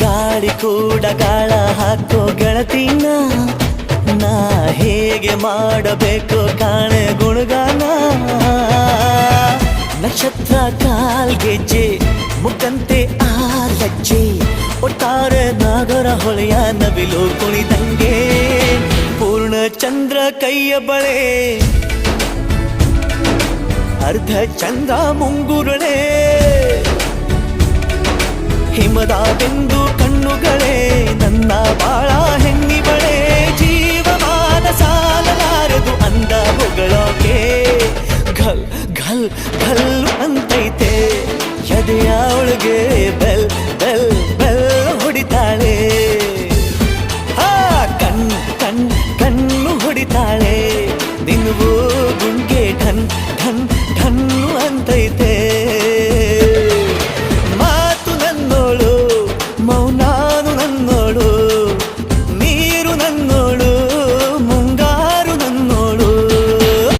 ಗಾಳಿ ಕೂಡ ಗಾಳ ಹಾಕೋ ಗೆಳತಿನ ನಾ ಹೇಗೆ ಮಾಡಬೇಕು ಕಾಣೆ ಗುಣಗಾನ ನಕ್ಷತ್ರ ಕಾಲ್ಗೆಜ್ಜೆ ಮುಖಂತೆ ಆಲಜ್ಜೆ ಒಟ್ಟಾರೆ ನಾಗರ ಹೊಳೆಯ ನವಿಲು ಕುಣಿದಂಗೆ ಪೂರ್ಣ ಚಂದ್ರ ಕೈಯ ಬಳೆ ಅರ್ಧ ಚಂದ್ರ ಮುಂಗುರುಳೆ ಹಿಮದ ಬೆಂದು ಕಣ್ಣುಗಳೇ ನನ್ನ ಬಾಳ ಹೆಣ್ಣಿಬಳೆ ಜೀವಮಾನ ಸಾಲಲಾರದು ಅಂದ ಹೊಗಳೋಕೆ ಘಲ್ ಘಲ್ ಘಲ್ ಅಂತೈತೆ ಎದೆಯ ಒಳಗೆ